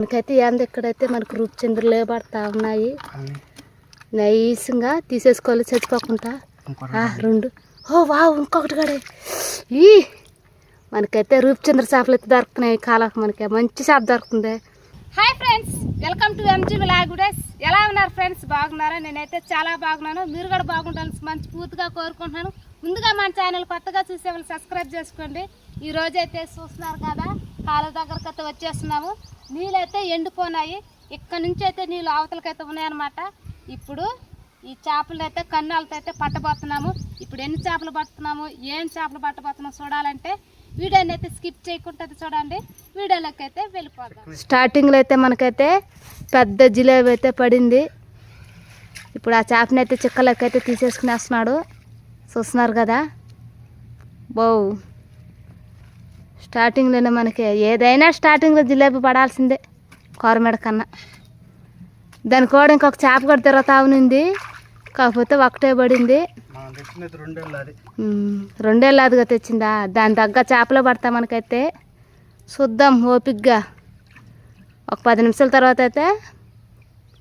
మనకైతే ఏంది ఇక్కడైతే మనకు రూపచంద్రులే పడతా ఉన్నాయి. నైస్గా తీసేసుకోవాలి చచ్చిపోకుండా. రెండు వావ్ ఇంకొకటి కూడా ఈ మనకైతే రూపచంద్ర చేపలు అయితే దొరుకుతున్నాయి. కాలకు మనకి మంచి చేప దొరుకుతుంది. Hi friends, welcome to MG vlogs. ఎలా ఉన్నారు ఫ్రెండ్స్? బాగున్నారా? నేనైతే చాలా బాగున్నాను. మీరు కూడా బాగుంటాను మంచి పూర్తిగా కోరుకుంటున్నాను. ముందుగా మన ఛానల్ కొత్తగా చూసే వాళ్ళు సబ్స్క్రైబ్ చేసుకోండి. ఈ రోజైతే చూస్తున్నారు కదా, కాలువ దగ్గరకు అయితే వచ్చేస్తున్నాము. నీళ్ళు అయితే ఎండిపోయినాయి. ఇక్కడ నుంచి అయితే నీళ్ళు అవతలకైతే ఉన్నాయన్నమాట. ఇప్పుడు ఈ చేపలు అయితే కన్నాలతో అయితే పట్టబోతున్నాము. ఇప్పుడు ఎన్ని చేపలు పడుతున్నాము, ఏం చేపలు పట్టబోతున్నాము చూడాలంటే వీడియోని అయితే స్కిప్ చేయకుండా చూడండి. వీడియోలోకి అయితే వెళ్ళిపోదాం. స్టార్టింగ్లో అయితే మనకైతే పెద్ద జిలేబీ అయితే పడింది. ఇప్పుడు ఆ చేపని అయితే చిక్కలకి అయితే తీసేసుకునేస్తున్నాడు. చూస్తున్నారు కదా, బావు స్టార్టింగ్లోనే మనకి ఏదైనా స్టార్టింగ్లో జిలేబీ పడాల్సిందే కోరమేడ కన్నా. దాని కూడా ఇంకొక చేప కూడా తిరుగుతా ఉంది, కాకపోతే ఒకటే పడింది. రెండేళ్ళదిగా తెచ్చిందా, దాని తగ్గ చేపలు పడతా మనకైతే. చూద్దాం ఓపిగ్గా. ఒక 10 నిమిషాల తర్వాత అయితే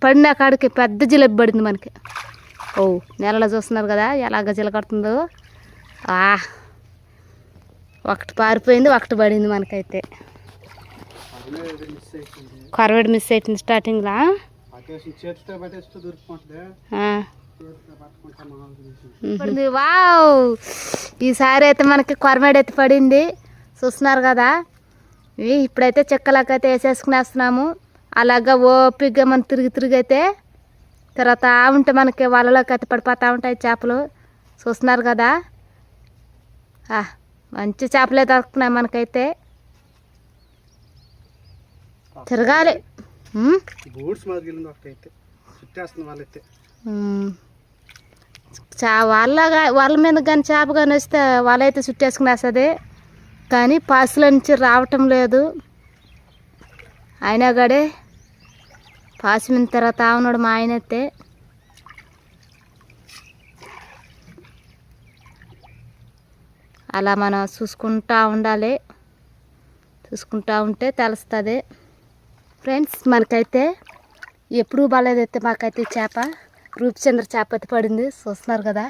పడిన కాడికి పెద్ద జిలేబీ పడింది మనకి. నెలలో చూస్తున్నారు కదా ఎలాగ జిలకడుతుందో. ఒకటి పారిపోయింది, ఒకటి పడింది మనకైతే. కొరవేడు మిస్ అయిపోయింది స్టార్టింగ్లో. వావ్, ఈసారి అయితే మనకి కొరమేడు అయితే పడింది. చూస్తున్నారు కదా, ఇప్పుడైతే చెక్కలకైతే వేసేసుకునేస్తున్నాము. అలాగా ఓపిగ్గా మనం తిరిగి అయితే తిరుగుతూ ఉంటే మనకి వలలోకి అయితే పడిపోతూ ఉంటాయి చేపలు. చూస్తున్నారు కదా, మంచి చేపలే దొరుకుతున్నాయి మనకైతే. తిరగాలి. వాళ్ళ మీద కానీ చేప కానీ వస్తే వాళ్ళైతే చుట్టేసుకునేస్తుంది, కానీ పాసుల నుంచి రావటం లేదు. అయినా గడే పాసి మీద తిరుగుతా ఉన్నాడు మా ఆయన అయితే. అలా మనం చూసుకుంటూ ఉండాలి, చూసుకుంటూ ఉంటే తెలుస్తుంది ఫ్రెండ్స్. మనకైతే ఎప్పుడూ బాగాలేదైతే మాకైతే చేప రూపచంద్ర చేప అయితే పడింది. చూస్తున్నారు కదా,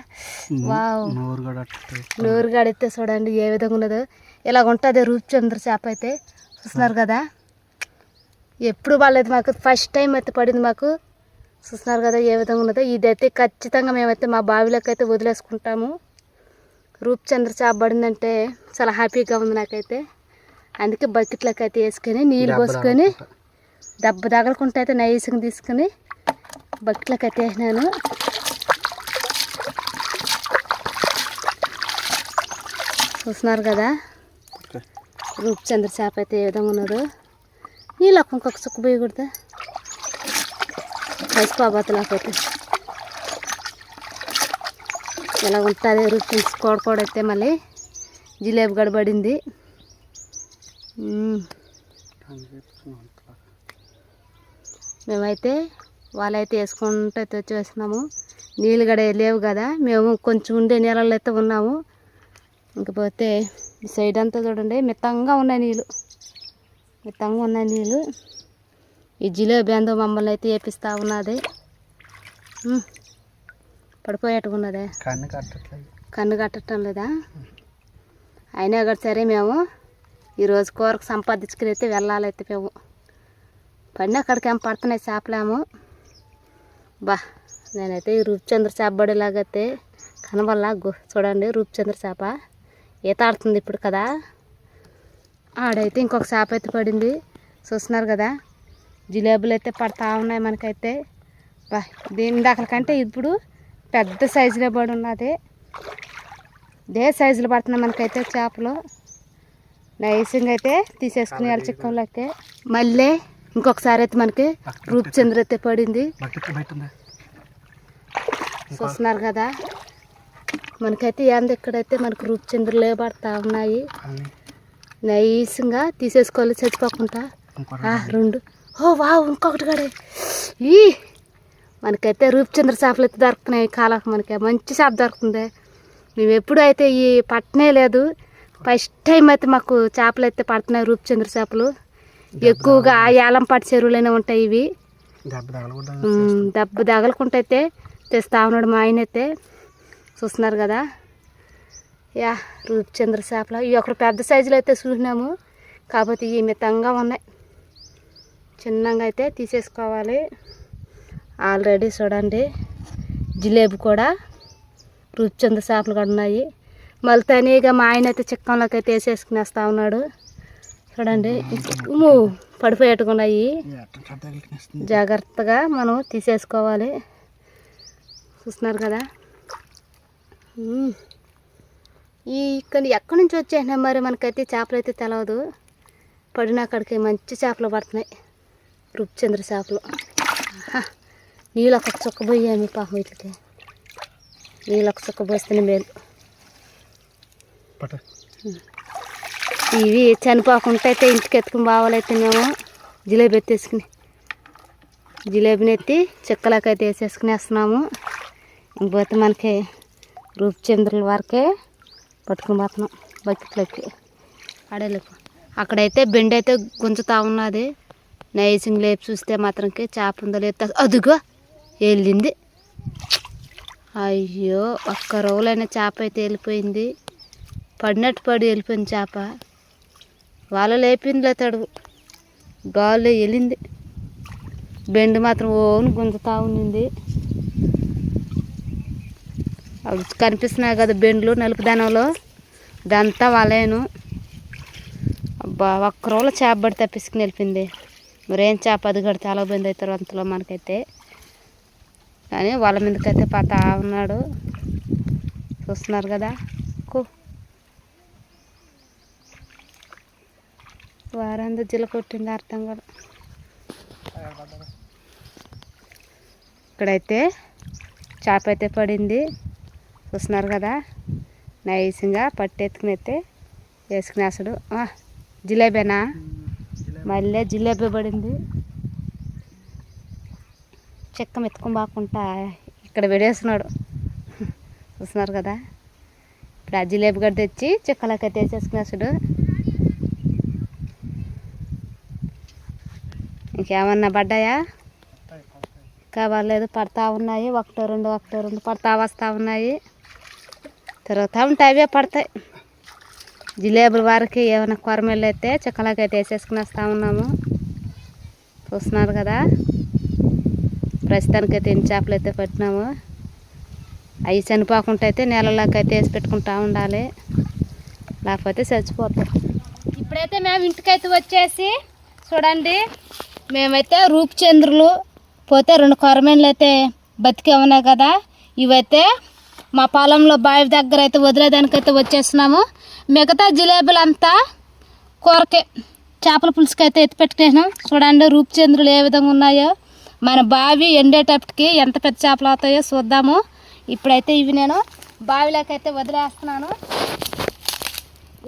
వావ్ నూరుగాడైతే చూడండి ఏ విధంగా ఉన్నదో. ఇలాగ ఉంటుంది రూపచంద్ర చేప అయితే. చూస్తున్నారు కదా, ఎప్పుడు బాగాలేదు మాకు, ఫస్ట్ టైం అయితే పడింది మాకు. చూస్తున్నారు కదా ఏ విధంగా ఉన్నదో. ఇదైతే ఖచ్చితంగా మేమైతే మా బావిలోకి అయితే వదిలేసుకుంటాము. రూపచంద్ర చేప పడిందంటే చాలా హ్యాపీగా ఉంది నాకైతే. అందుకే బకెట్లోకి అయితే వేసుకొని నీళ్ళు పోసుకొని దెబ్బ తగలకుండా అయితే నైస్గా తీసుకుని బకెట్లోకి అయితే వేసినాను. చూస్తున్నారు కదా రూపచంద్ర చేప అయితే ఏ విధంగా ఉన్నదో. నీళ్ళు ఇంకొక చుక్క పోయకూడదా, పసిపోబోతులాకైతే ఇలా ఉంటుంది. రూపచంద్ర కోడైతే మళ్ళీ జిలేబీ గడబడింది. మేమైతే వాళ్ళైతే వేసుకుంటూ అయితే వచ్చేస్తున్నాము. నీళ్ళు గడ లేవు కదా, మేము కొంచెం ఉండే నీళ్ళలో అయితే ఉన్నాము. ఇంకపోతే ఈ సైడ్ అంతా చూడండి మిత్తంగా ఉన్నాయి నీళ్ళు, మిత్తంగా ఉన్నాయి నీళ్ళు. ఈ జిలేబీ అందో మమ్మల్ని అయితే వేపిస్తూ ఉన్నది. పడిపోయేట్టుగా ఉన్నదే, కన్ను కట్టడం లేదా. అయినా కూడా సరే మేము ఈరోజు కూరకు సంపాదించుకుని అయితే వెళ్ళాలైతే. మేము పడిన అక్కడికి ఏం పడుతున్నాయి చేపలేమో. నేనైతే ఈ రూపచంద్ర చేప పడేలాగైతే కనబల్లా. చూడండి రూపచంద్ర చేప ఈత ఆడుతుంది ఇప్పుడు కదా. ఆడైతే ఇంకొక చేప అయితే పడింది. చూస్తున్నారు కదా, జిలేబులు అయితే పడతా ఉన్నాయి మనకైతే. దీని దాకలకంటే ఇప్పుడు పెద్ద సైజులో పడి ఉన్నది. ఇదే సైజులో పడుతున్నాయి మనకైతే చేపలు. నైసింగ్ అయితే తీసేసుకుని వాళ్ళ చిక్కలకి. మళ్ళీ ఇంకొకసారి అయితే మనకి రూపచంద్ర అయితే పడింది. చూస్తున్నారు కదా, మనకైతే ఏంది ఇక్కడైతే మనకు రూపచంద్రులే పడతా ఉన్నాయి. నైస్గా తీసేసుకోవాలి చచ్చిపోకుండా. రెండు వావ్ ఇంకొకటి కూడా మనకైతే రూపచంద్ర చేపలు అయితే దొరుకుతున్నాయి. కాలకు మనకి మంచి చేప దొరుకుతుంది. మేము ఎప్పుడు అయితే ఈ పట్టనే లేదు, ఫస్ట్ టైం అయితే మాకు చేపలు అయితే పడుతున్నాయి రూపచంద్ర చేపలు. ఎక్కువగా యాలంపాటి చెరువులోనే ఉంటాయి ఇవి. దెబ్బ తగలకుంటైతే తెస్తా ఉన్నాడు మా ఆయన అయితే. చూస్తున్నారు కదా యా రూపచంద్ర చేపలు. ఇవి ఒకటి పెద్ద సైజులో అయితే చూసినాము, కాకపోతే ఇవి మితంగా ఉన్నాయి. చిన్నగా అయితే తీసేసుకోవాలి. ఆల్రెడీ చూడండి జిలేబీ కూడా రూపచంద్ర చేపలు కూడా ఉన్నాయి. మళ్ళీ తనీగా మా ఆయన అయితే చిక్కంలోకి అయితే వేసేసుకునేస్తా ఉన్నాడు. చూడండి పడిపోయేట్టుకున్నాయి. జాగ్రత్తగా మనం తీసేసుకోవాలి. చూస్తున్నారు కదా ఇక్కడ ఎక్కడి నుంచి వచ్చేసినాయి మరి మనకైతే చేపలు అయితే తెలవదు. పడిన అక్కడికి మంచి చేపలు పడుతున్నాయి రూపచంద్ర చేపలు. నీళ్ళు ఒక చుక్క పోయాము పాపం వీటికి. నీళ్ళు ఒక చుక్క పోస్తేనే మేలు. ఇవి చనిపోకుండా అయితే ఇంటికి ఎత్తుకుని బావాలైతే మేము జిలేబీ ఎత్తేసుకుని జిలేబీని ఎత్తి చెక్కలకైతే వేసేసుకుని వేస్తున్నాము. ఇంకపోతే మనకి రూపచంద్రుల వరకే పట్టుకుని పోతున్నాం బకెట్లోకి అడేలకు. అక్కడైతే బెండ్ అయితే గుంజుతా ఉన్నది. నైసింగ్ లేపు చూస్తే మాత్రంకి చేప ఉందో లేదు. అదుగో వెళ్ళింది. అయ్యో ఒక్క రోజులైన చేప అయితే వెళ్ళిపోయింది. పడినట్టు పడి వెళ్ళిపోయింది చేప. వాళ్ళ లేపిందిలే తడువు గాల్లో వెళ్ళింది. బెండ్ మాత్రం ఓను గుంజుతా ఉన్నింది. అవి కనిపిస్తున్నాయి కదా బెండ్లు నలుపుదనంలో, ఇదంతా వాళ్ళేను. అబ్బా ఒక్క రోజులో చేప పడి తప్పించుకుని వెళ్ళిపోయింది. మరేం చేప అది కడితే అలగపోయింది అవుతారు అంతలో మనకైతే. కానీ వాళ్ళ మీదకైతే పతా ఉన్నాడు. చూస్తున్నారు కదా వారంతా జిల్ల కొట్టింది అర్థం కూడా. ఇక్కడైతే చేప అయితే పడింది. చూస్తున్నారు కదా నైస్గా పట్టెత్తుకుని అయితే వేసుకునేసాడు. జిలేబీనా మళ్ళీ జిలేబీ పడింది. చెక్క మెత్తుకొని బాగుంటా ఇక్కడ పెడేస్తున్నాడు. చూస్తున్నారు కదా ఇప్పుడు ఆ జిలేబీ గడ్డ తెచ్చి చెక్కలకైతే వేసేసుకునేసాడు. ఇంకేమన్నా పడ్డాయా? కావాలేదు పడతా ఉన్నాయి. ఒకటో రెండు పడతా వస్తూ ఉన్నాయి. తిరుగుతూ ఉంటాయి అవే పడతాయి. జిలేబుల వారికి ఏమైనా కొరమేళ్ళు అయితే చెక్కలకైతే వేసేసుకుని వస్తూ ఉన్నాము. చూస్తున్నారు కదా ప్రస్తుతానికైతే ఎన్ని చేపలు అయితే పట్టినాము. అవి చనిపోకుండా అయితే నీళ్ళలోకి అయితే వేసి పెట్టుకుంటూ ఉండాలి, లేకపోతే చచ్చిపోతాం. ఇప్పుడైతే మేము ఇంటికైతే వచ్చేసి చూడండి మేమైతే రూపచంద్రులు పోతే 2 కొరమేన్లు అయితే బతికే ఉన్నాయి కదా. ఇవైతే మా పొలంలో బావి దగ్గర అయితే వదిలేదానికైతే వచ్చేస్తున్నాము. మిగతా జిలేబీలు అంతా కూరకే చేపల పులుసుకి అయితే ఎత్తి పెట్టుకునేసినాం. చూడండి రూపచంద్రులు ఏ విధంగా ఉన్నాయో. మన బావి ఎండేటప్పటికి ఎంత పెద్ద చేపలు అవుతాయో చూద్దాము. ఇప్పుడైతే ఇవి నేను బావిలోకి అయితే వదిలేస్తున్నాను.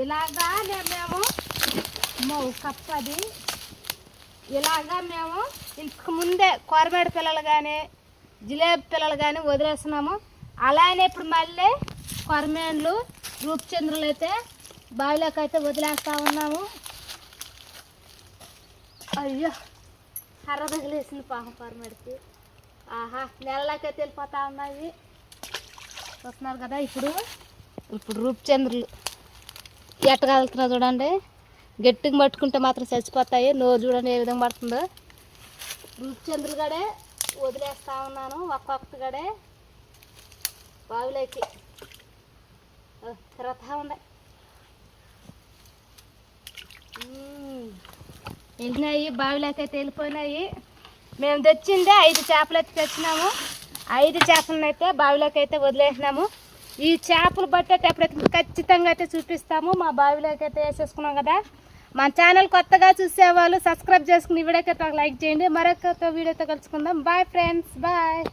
ఇలాగా మేము కప్పది ఇలాగా మేము ఇంతకు ముందే కొరమేడు పిల్లలు కానీ జిలేబీ పిల్లలు కానీ వదిలేస్తున్నాము. అలానే ఇప్పుడు మళ్ళీ కొరమేన్లు రూపచంద్రులు అయితే బావిలోకి అయితే వదిలేస్తూ ఉన్నాము. అయ్యో కర్ర తగిలేసింది పాపం కొరమేడికి. నెలలోకి అయితే వెళ్ళిపోతూ ఉన్నాయి. వస్తున్నారు కదా ఇప్పుడు రూపచంద్రులు ఎట్టగలుగుతున్నా చూడండి. గట్టిగా పట్టుకుంటే మాత్రం చచ్చిపోతాయి. నోరు చూడండి ఏ విధంగా పడుతుందో. రూపచంద్రులు గడే వదిలేస్తూ ఉన్నాను ఒక్కొక్కటి గడే బావిలోకి తిరుగుతూ ఉన్నాయి. వెళ్ళినాయి బావిలోకి అయితే వెళ్ళిపోయినాయి. మేము తెచ్చిందే 5 చేపలు అయితే తెచ్చినాము. 5 చేపలను అయితే బావిలోకి అయితే వదిలేసినాము. ఈ చేపలు పట్టేటప్పుడైతే ఖచ్చితంగా అయితే చూపిస్తాము. మా బావిలోకి అయితే వేసేసుకున్నాం కదా. మా ఛానల్ కొత్తగా చూసేవాళ్ళు సబ్స్క్రైబ్ చేసుకుని వీడియోకి అయితే లైక్ చేయండి. మరొక వీడియోతో కలుసుకుందాం. Bye friends, bye.